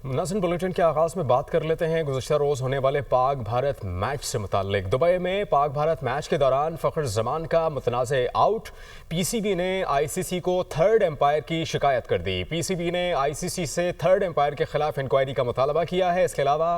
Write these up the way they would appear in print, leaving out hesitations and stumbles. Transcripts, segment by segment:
नाज़रीन, बुलेटिन के आगाज़ में बात कर लेते हैं गुज़श्ता रोज़ होने वाले पाक भारत मैच से मुताल्लिक। दुबई में पाक भारत मैच के दौरान फ़खर जमान का मुतनाज़ आउट। पीसीबी ने आईसीसी को थर्ड एम्पायर की शिकायत कर दी। पीसीबी ने आईसीसी से थर्ड एम्पायर के खिलाफ इंक्वायरी का मुतालबा किया है। इसके अलावा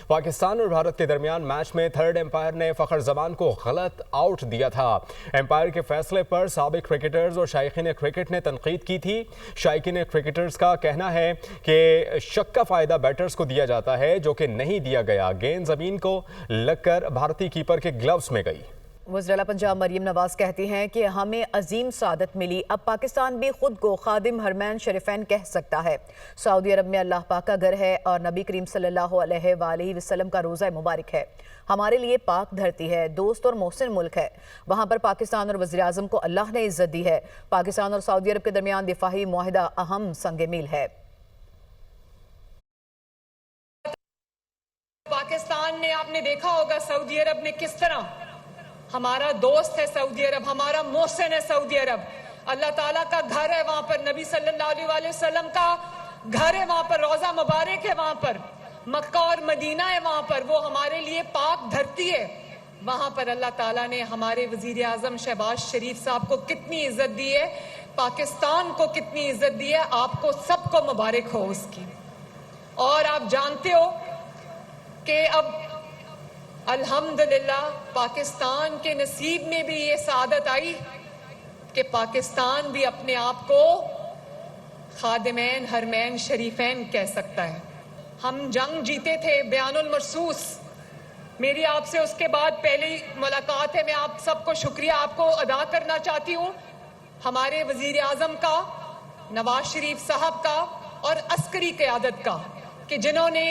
पाकिस्तान और भारत के दरमियान मैच में थर्ड एम्पायर ने फ़खर जमान को गलत आउट दिया था। एम्पायर के फैसले पर साबिक क्रिकेटर्स और शायकीन क्रिकेट ने तनकीद की थी। शायकीन क्रिकेटर्स का कहना है कि शक का फायदा बैटर्स को दिया जाता है, जो कि नहीं दिया गया। गेंद जमीन को लगकर भारतीय कीपर के ग्लव्स में गई। वज़ीर पंजाब मरियम नवाज कहती हैं कि हमें अजीम सादत मिली, अब पाकिस्तान भी खुद को खादिम हरमैन शरीफैन कह सकता है। सऊदी अरब में अल्लाह पाक का घर है और नबी करीम सल्लल्लाहु अलैहि वसल्लम का रोज़ा मुबारक है। हमारे लिए पाक धरती है, दोस्त और मोहसिन मुल्क है। वहाँ पर पाकिस्तान और वज़ीर आज़म को अल्लाह ने इज्जत दी है। पाकिस्तान और सऊदी अरब के दरमियान दिफाही मुआहिदा अहम संग मील है। पाकिस्तान ने, आपने देखा होगा सऊदी अरब ने किस तरह, हमारा दोस्त है सऊदी अरब, हमारा मोहसिन है सऊदी अरब, अल्लाह ताला का घर है, वहां पर नबी सल्लल्लाहु अलैहि वसल्लम का घर है, वहां पर रोजा मुबारक है, वहां पर मक्का और मदीना है, वहां पर वो हमारे लिए पाक धरती है। वहां पर अल्लाह ताला ने हमारे वजीर आजम शहबाज शरीफ साहब को कितनी इज्जत दी है, पाकिस्तान को कितनी इज्जत दी है, आपको सबको मुबारक हो उसकी। और आप जानते हो कि अब अल्हम्दुलिल्लाह पाकिस्तान के नसीब में भी ये सादत आई कि पाकिस्तान भी अपने आप को खादिमैन हरमैन शरीफैन कह सकता है। हम जंग जीते थे, बयानुल मरसूस, मेरी आपसे उसके बाद पहली मुलाकात है। मैं आप सबको शुक्रिया आपको अदा करना चाहती हूँ, हमारे वजीर आजम का, नवाज शरीफ साहब का और अस्करी क़यादत का, कि जिन्होंने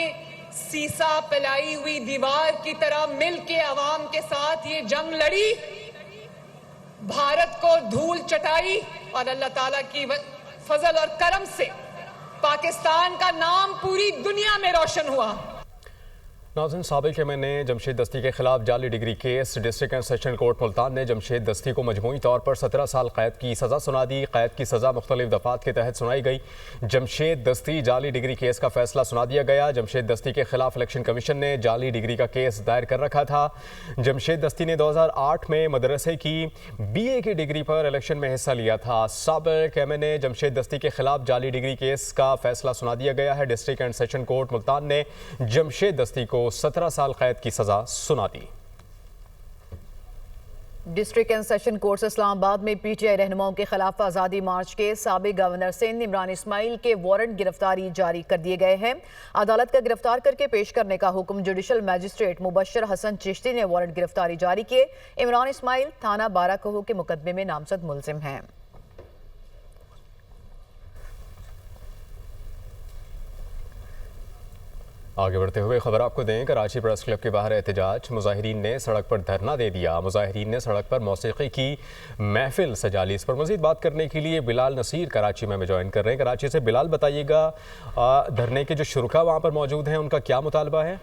सीसा फैलाई हुई दीवार की तरह मिल के अवाम के साथ ये जंग लड़ी, भारत को धूल चटाई और अल्लाह ताला की फजल और करम से पाकिस्तान का नाम पूरी दुनिया में रोशन हुआ। नाज़रीन, साबिक एमएनए जमशेद दस्ती के खिलाफ जाली degree case. District and session court Multan ने जमशेद दस्ती को मजमूई तौर पर 17 साल कैद की सज़ा सुना दी। कैद की सज़ा मुख्तलिफ दफ़ात के तहत सुनाई गई। जमशेद दस्ती जाली डिग्री केस का फैसला सुना दिया गया। जमशेद दस्ती के खिलाफ इलेक्शन कमीशन ने जाली डिग्री का केस दायर कर रखा था। जमशेद दस्ती ने 2008 में मदरसे की BA की डिग्री पर इलेक्शन में हिस्सा लिया था। साबिक एमएनए जमशेद दस्ती के खिलाफ जाली डिग्री केस का फैसला सुना दिया गया है। District and session court Multan ने जमशेद दस्ती को 17 साल कैद की सजा सुना दी। District and session court Islamabad में PTI रहनुमाओं के खिलाफ आज़ादी मार्च के साबिक गवर्नर सिंध इमरान इस्माइल के वारंट गिरफ्तारी जारी कर दिए गए हैं। अदालत का गिरफ्तार करके पेश करने का हुक्म जुडिशल मैजिस्ट्रेट मुबशर हसन चिश्ती ने वारंट गिरफ्तारी जारी किए। इमरान इस्माइल थाना बाराकहो के मुकदमे में नामजद मुलजिम हैं। आगे बढ़ते हुए खबर आपको दें, कराची प्रेस क्लब के बाहर एहतजाज। मुजाहिरीन ने सड़क पर धरना दे दिया। मुजाहिरीन ने सड़क पर मौसीकी की महफिल सजा ली। इस पर मजीद बात करने के लिए बिलाल नसीर कराची में ज्वाइन कर रहे हैं। कराची से बिलाल, बताइएगा धरने के जो शुरका वहाँ पर मौजूद हैं उनका क्या मुतालबा है?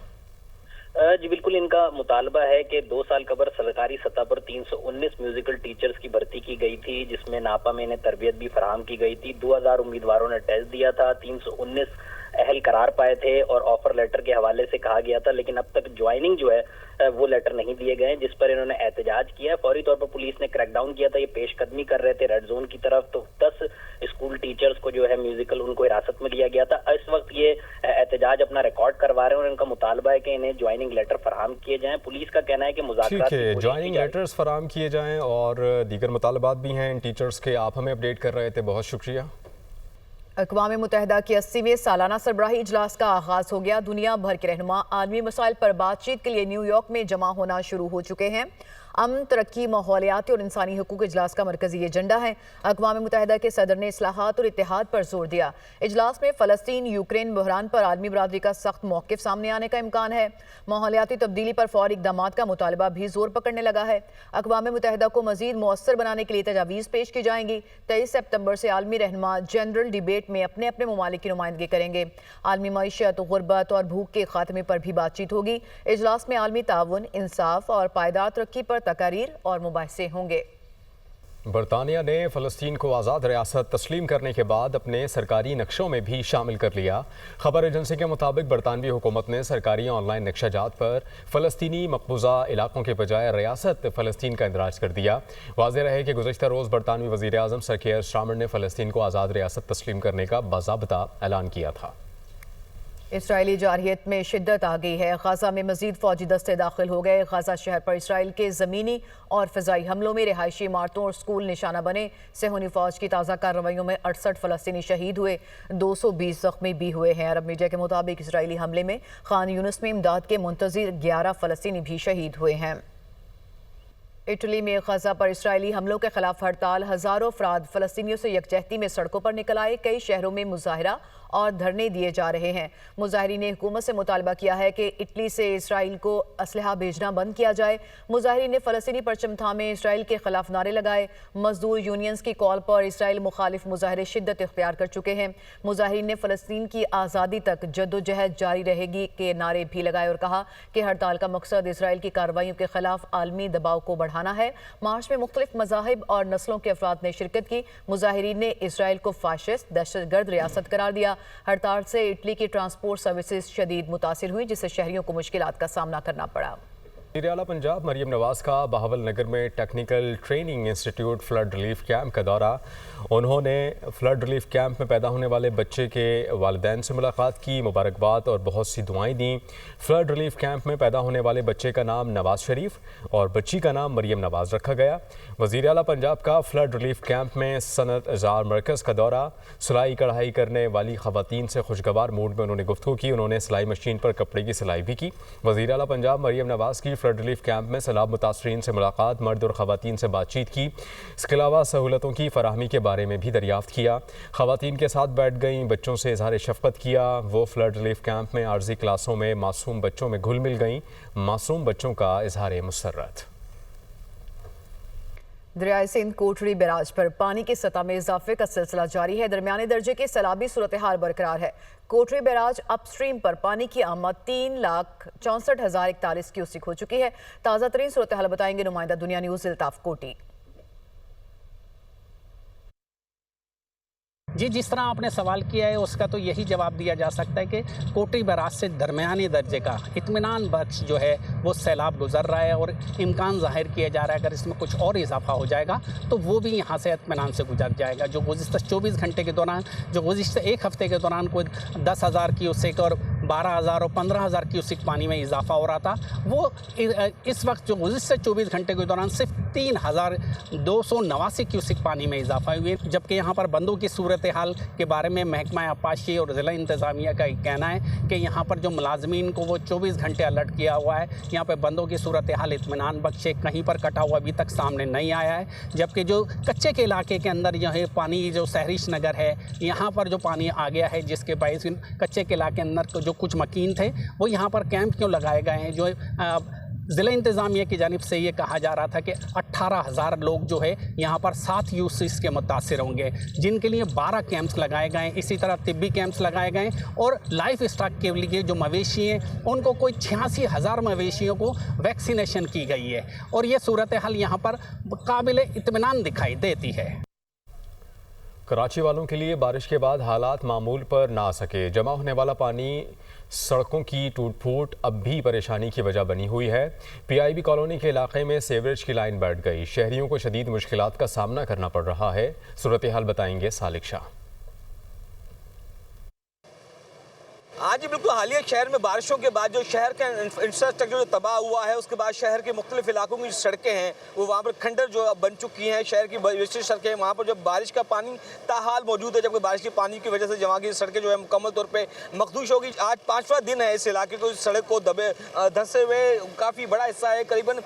जी बिल्कुल, इनका मुतालबा है कि 2 साल कबल सरकारी सतह पर 319 म्यूजिकल टीचर्स की भर्ती की गई थी, जिसमें नापा में इन्हें तरबियत भी फराहम की गई थी। 2000 उम्मीदवारों ने टेस्ट दिया था, 319 अहल करार पाए थे और ऑफर लेटर के हवाले से कहा गया था, लेकिन अब तक ज्वाइनिंग जो है वो लेटर नहीं दिए गए, जिस पर इन्होंने एहतजाज किया है। फौरी तौर पर पुलिस ने क्रैकडाउन किया था, ये पेशकदमी कर रहे थे रेड जोन की तरफ, तो 10 स्कूल टीचर्स को जो है म्यूजिकल उनको हिरासत में लिया गया था। इस वक्त ये एहतजाज अपना रिकॉर्ड करवा रहे हैं और इनका मुतालबा है कि इन्हें ज्वाइनिंग लेटर फराहम किए जाएं। पुलिस का कहना है कि मुज़ाकरात ठीक है, ज्वाइनिंग लेटर्स फराहम किए जाएं और दीगर मुतालबात भी हैं इन टीचर्स के। आप हमें अपडेट कर रहे थे, बहुत शुक्रिया। अक़वाम मुत्तहिदा की 80वें सालाना सरबराही इजलास का आगाज़ हो गया। दुनिया भर के रहनुमा आलमी मसाइल पर बातचीत के लिए न्यूयॉर्क में जमा होना शुरू हो चुके हैं। अमन, तरक्की, माहौलियाती और इंसानी हकूक़ इजलास का मरकजी एजेंडा है। अक़वाम मुत्तहिदा के सदर ने इस्लाहात और इत्तेहाद पर जोर दिया। इजलास में फ़लस्तीन यूक्रेन बहरान पर आलमी बरादरी का सख्त मौक़िफ़ सामने आने का इम्कान है। माहौलियाती तब्दीली पर फ़ौरी इक़दामात का मुतालबा भी जोर पकड़ने लगा है। अक़वाम मुत्तहिदा को मज़ीद मौसर बनाने के लिए तजावीज़ पेश की जाएंगी। 23 सितंबर से आलमी रहनुमा जनरल डिबेट में अपने अपने ममालिक की नुमाइंदगी करेंगे। आलमी मईशत, गुरबत और भूख के खात्मे पर भी बातचीत होगी। इजलास में आलमी ताउन, इंसाफ और पायदार तरक्की पर तकारीर और मुबाहिसे होंगे। बरतानिया ने फ़लस्तीन को आज़ाद रियासत तस्लीम करने के बाद अपने सरकारी नक्शों में भी शामिल कर लिया। खबर एजेंसी के मुताबिक बरतानवी हुकूमत ने सरकारी ऑनलाइन नक्शाजात पर फ़लस्तीनी मकबूजा इलाकों के बजाय रियासत फ़लस्तीन का इंदराज कर दिया। वाज़ेह रहे कि गुज़श्ता रोज़ बरतानवी वज़ीर आज़म सर कीयर स्टारमर ने फ़लस्तीन को आज़ाद रियासत तस्लीम करने का बाज़ाब्ता ऐलान किया था। इसराइली जारहियत में शिद्दत आ गई है। गाजा में मजीद फौजी दस्ते दाखिल हो गए। गाजा शहर पर इसराइल के ज़मीनी और फ़िज़ाई हमलों में रिहायशी इमारतों और स्कूल निशाना बने। सेहूनी फ़ौज की ताज़ा कार्रवाइयों में 68 फ़लस्तीनी शहीद हुए, 220 ज़ख्मी भी हुए हैं। अरब मीडिया के मुताबिक इसराइली हमले में खान यूनिस में इमदाद के मुंतज़िर 11 फ़लस्तीनी भी शहीद हुए हैं। इटली में गाजा पर इसराइली हमलों के खिलाफ हड़ताल। हज़ारों अफराद फ़लस्तीनियों से यकजहती में सड़कों पर निकल आए। कई शहरों में मुजाहरा और धरने दिए जा रहे हैं। मुजाहिरीन ने हुकूमत से मुतालबा किया है कि इटली से इसराइल को असलहा भेजना बंद किया जाए। मुजाहिरीन ने फ़लस्तीनी परचम थामे इसराइल के खिलाफ नारे लगाए। मजदूर यूनियंस की कॉल पर इसराइल मुखालिफ मुजाहरे शिद्दत इख्तियार कर चुके हैं। मुजाहिरीन ने फ़लस्तीन की आज़ादी तक जद्दोजहद जारी रहेगी के नारे भी लगाए और कहा कि हड़ताल का मकसद इसराइल की कार्रवाइयों के खिलाफ आलमी दबाव को बढ़ाना है। मार्च में मुख्तलिफ मज़ाहिब और नस्लों के अफराद ने शिरकत की। मुजाहिरीन ने इसराइल को फाशिस्ट दहशतगर्द रियासत करार दिया। हड़ताल से इटली की ट्रांसपोर्ट सर्विसेज शदीद मुतासिर हुई, जिससे शहरियों को मुश्किलात का सामना करना पड़ा। वज़ीर आला पंजाब मरियम नवाज़ का बहावल नगर में technical training institute flood relief camp का दौरा। उन्होंने फ्लड रिलीफ कैंप में पैदा होने वाले बच्चे के वालिदैन से मुलाकात की, मुबारकबाद और बहुत सी दुआएं दी। फ्लड रिलीफ कैंप में पैदा होने वाले बच्चे का नाम नवाज शरीफ और बच्ची का नाम मरियम नवाज़ रखा गया। वज़ीर आला पंजाब का फ्लड रिलीफ कैंप में सनत इज़ार मरकज़ का दौरा। सिलाई कढ़ाई करने वाली ख़वातीन से खुशगवार मूड में उन्होंने गुफ्तगू की। उन्होंने सिलाई मशीन पर कपड़े की सिलाई भी की। वज़ीर आला पंजाब मरियम नवाज़ की फ्लड रिलीफ कैंप में सैलाब मुतासरीन से मुलाकात, मर्द और ख़वातीन से बातचीत की। इसके अलावा सहूलतों की फराहमी के बारे में भी दरियाफ्त किया। ख़वातीन के साथ बैठ गईं, बच्चों से इज़हार शफ़क़त किया। वो फ्लड रिलीफ कैंप में आर्जी क्लासों में मासूम बच्चों में घुल मिल गईं। मासूम बच्चों का इज़हार मुसर्रत। दरियाए सिंध कोटड़ी बैराज पर पानी की सतह में इजाफे का सिलसिला जारी है। दरमियाने दर्जे की सैलाबी सूरत हाल बरकरार है। कोटड़ी बैराज अपस्ट्रीम पर पानी की आमद 3,64,041 क्यूसिक हो चुकी है। ताज़ा तरीन सूरत हाल बताएंगे नुमाइंदा दुनिया न्यूज़ इल्ताफ कोटी। जी, जिस तरह आपने सवाल किया है उसका तो यही जवाब दिया जा सकता है कि कोटड़ी बैराज से दरमियानी दर्जे का इत्मीनान बख्श जो है वो सैलाब गुजर रहा है और इम्कान ज़ाहिर किया जा रहा है अगर इसमें कुछ और इजाफा हो जाएगा तो वो भी यहाँ से इत्मीनान से गुजर जाएगा। जो गुज़िश्ता 24 घंटे के दौरान, जो गुज़िश्ता एक हफ़्ते के दौरान कोई 10,000 क्यूसेक और 12,000 और 15,000 क्यूसेक पानी में इजाफा हो रहा था, वो इस वक्त जो गुज़िश्ता 24 घंटे के दौरान सिर्फ 3,289 क्यूसेक पानी में इजाफा हुई है। जबकि यहाँ पर बंदों की सूरत हाल के बारे में महकमा आपाशी और ज़िला इंतज़ामिया का कहना है कि यहाँ पर जो मुलाजमीन को वो 24 घंटे अलर्ट किया हुआ है। यहाँ पर बंदों की सूरत हाल इत्मीनान बख्श, कहीं पर कटा हुआ अभी तक सामने नहीं आया है। जबकि जो कच्चे के इलाके के अंदर जो है पानी, जो सहरिश नगर है, यहाँ पर जो पानी आ गया है जिसके बायस कच्चे के इलाके अंदर जो कुछ मकीन थे वो यहाँ पर कैंप क्यों लगाए गए हैं। जो ज़िला इंतज़ामिया की जानिब से ये कहा जा रहा था कि 18,000 लोग जो है यहाँ पर 7 यूसिस के मुतासिर होंगे, जिनके लिए 12 कैंप्स लगाए गए। इसी तरह तिब्बी कैंप्स लगाए गए और लाइफ स्टॉक के लिए जो मवेशी हैं उनको कोई 86,000 मवेशियों को वैक्सीनेशन की गई है। और ये सूरत हाल यहाँ पर काबिल इत्मीनान दिखाई देती है। कराची वालों के लिए बारिश के बाद हालात मामूल पर ना आ सके। जमा होने वाला पानी, सड़कों की टूट फूट अब भी परेशानी की वजह बनी हुई है। PIB कॉलोनी के इलाके में सीवरेज की लाइन बैठ गई। शहरियों को शदीद मुश्किलात का सामना करना पड़ रहा है। सूरत हाल बताएंगे सालिक शाह। हाँ जी, बिल्कुल। हालिया शहर में बारिशों के बाद जो शहर का इंफ्रास्ट्रक्चर जो तबाह हुआ है, उसके बाद शहर के मुख्तलिफ इलाकों की सड़कें हैं वो वहाँ पर खंडर जो बन चुकी हैं। शहर की विस्तृत सड़कें, वहाँ पर जो बारिश का पानी ताहाल मौजूद है, जबकि बारिश के पानी की वजह से जहाँ की सड़कें जो है मुकम्मल तौर पर मखदूश होगी। आज 5वां दिन है इस इलाके को, इस सड़क को धंसे हुए काफ़ी बड़ा हिस्सा है। करीबन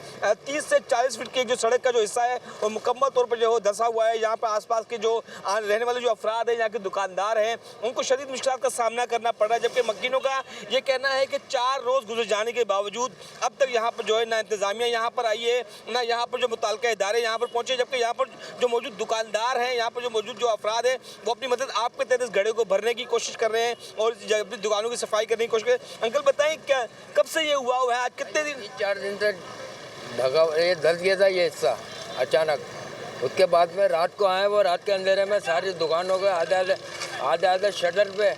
30 से 40 फीट की जो सड़क का जो हिस्सा है वो मुकम्मल तौर पर जो धंसा हुआ है। यहाँ पर आसपास के जो रहने वाले जो अफराद हैं, यहाँ के दुकानदार हैं, उनको शदीद मुश्किल का सामना करना पड़ रहा है। जबकि मकीनों का ये कहना है कि 4 रोज़ गुजर जाने के बावजूद अब तक यहाँ पर जो है ना इंतज़ामिया यहाँ पर आई है, ना यहाँ पर जो मुताल्लिका इदारे यहाँ पर पहुँचे। जबकि यहाँ पर जो मौजूद दुकानदार हैं, यहाँ पर जो मौजूद जो अफराद हैं, वो अपनी मदद आपके तहत इस गड्ढे को भरने की कोशिश कर रहे हैं और अपनी दुकानों की सफाई करने की कोशिश कर रहे हैं। अंकल बताएं, क्या कब से ये हुआ है? आज कितने दिन? 4 दिन तक ढका, ये धस गया था ये हिस्सा अचानक। उसके बाद में रात को आए, वो रात के अंधेरे में सारी दुकानों के आधे शटर पे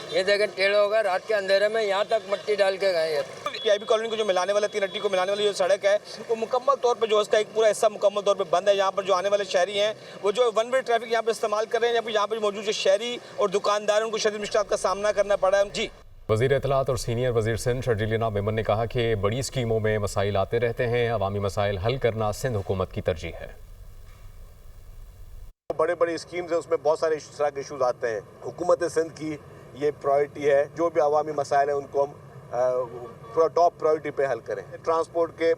ये देखें टेढ़े हो गए, रात के अंधेरे में यहाँ तक मिट्टी डाल के गए। पीआईबी कॉलोनी को जो मिलाने वाला 3 हट्टी को मिलाने वाली जो सड़क है वो मुकम्मल तौर पे जो उसका एक पूरा हिस्सा मुकम्मल तौर पे बंद है। यहाँ पर जो आने वाले शहरी हैं वो जो वन वे ट्रैफिक यहाँ पे इस्तेमाल कर रहे हैं, यहाँ पर मौजूद जो शहरी और दुकानदार उनको शदीद मुश्किलात का सामना करना पड़ा है। जी, वज़ीर इत्तलात और सीनियर वज़ीर सिंध शर्जीलिना मेमन ने कहा कि बड़ी स्कीमों में मसाइल आते रहते हैं, अवामी मसाइल हल करना सिंध हुकूमत की तरजीह है। बड़े बड़े स्कीम्स हैं, उसमें बहुत सारे इस तरह के इशूज़ आते हैं। हुकूमत सिंध की ये प्रायोरिटी है, जो भी अवामी मसाइल हैं उनको हम टॉप प्रायोरिटी पे हल करें। ट्रांसपोर्ट के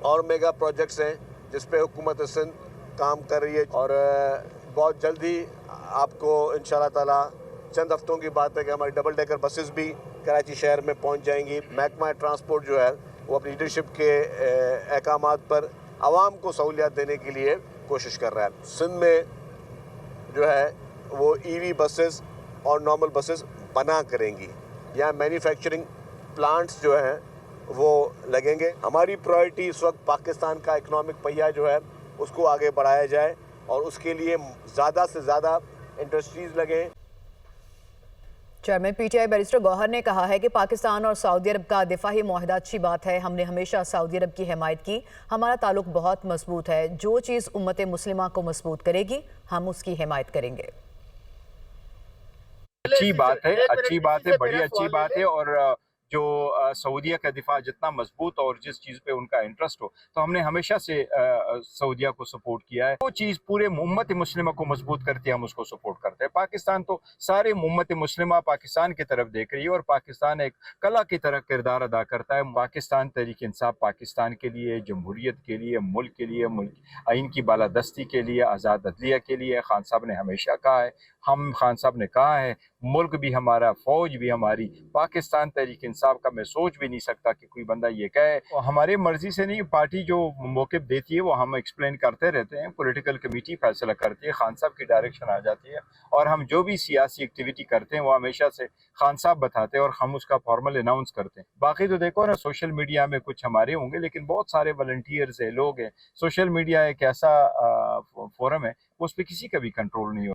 और मेगा प्रोजेक्ट्स हैं जिस पे हुकूमत सिंध काम कर रही है और बहुत जल्दी आपको इंशाल्लाह ताला चंद हफ्तों की बात है कि हमारी डबल डेकर बसेस भी कराची शहर में पहुंच जाएंगी। महकमा ट्रांसपोर्ट जो है वो अपनी लीडरशिप के अहकामात पर आवाम को सहूलियत देने के लिए कोशिश कर रहा है। सिंध में जो है वो ईवी बसेस और नॉर्मल बसेस बना करेंगी। यहाँ मैन्युफैक्चरिंग प्लांट्स जो हैं वो लगेंगे। हमारी प्रायोरिटी इस वक्त पाकिस्तान का इकोनॉमिक पहिया जो है उसको आगे बढ़ाया जाए और उसके लिए ज़्यादा से ज़्यादा इंडस्ट्रीज़ लगें। चेयरमैन पीटीआई बैरिस्टर गौहर ने कहा है कि पाकिस्तान और सऊदी अरब का दिफाही मुआहदा अच्छी बात है। हमने हमेशा सऊदी अरब की हिमायत की, हमारा ताल्लुक बहुत मजबूत है। जो चीज़ उम्मत मुस्लिमा को मजबूत करेगी हम उसकी हिमायत करेंगे। अच्छी बात है, बड़ी अच्छी बात है। और जो सऊदीया का दिफा जितना मजबूत और जिस चीज़ पे उनका इंटरेस्ट हो, तो हमने हमेशा से सऊदीया को सपोर्ट किया है। वो चीज़ पूरे उम्मत मुस्लिमा को मजबूत करती है, हम उसको सपोर्ट करते हैं। पाकिस्तान तो सारे उम्मत मुस्लिमा पाकिस्तान की तरफ देख रही है और पाकिस्तान एक कला की तरह किरदार अदा करता है। पाकिस्तान तहरीक इंसाफ पाकिस्तान के लिए, जमहूरियत के लिए, मुल्क आइन की बालादस्ती के लिए, आज़ाद अदलिया के लिए खान साहब ने हमेशा कहा है। हम खान साहब ने कहा है मुल्क भी हमारा, फौज भी हमारी। पाकिस्तान तहरीक इंसाफ का मैं सोच भी नहीं सकता कि कोई बंदा ये कहे। हमारे मर्जी से नहीं, पार्टी जो मौक़िफ़ देती है वो हम एक्सप्लेन करते रहते हैं। पॉलिटिकल कमेटी फैसला करती है, खान साहब की डायरेक्शन आ जाती है और हम जो भी सियासी एक्टिविटी करते हैं वो हमेशा से खान साहब बताते हैं और हम उसका फॉर्मल अनाउंस करते हैं। बाकी तो देखो ना, सोशल मीडिया में कुछ हमारे होंगे लेकिन बहुत सारे वॉलंटियर्स है, लोग हैं। सोशल मीडिया एक ऐसा फोरम है उस पर किसी का भी कंट्रोल नहीं हो।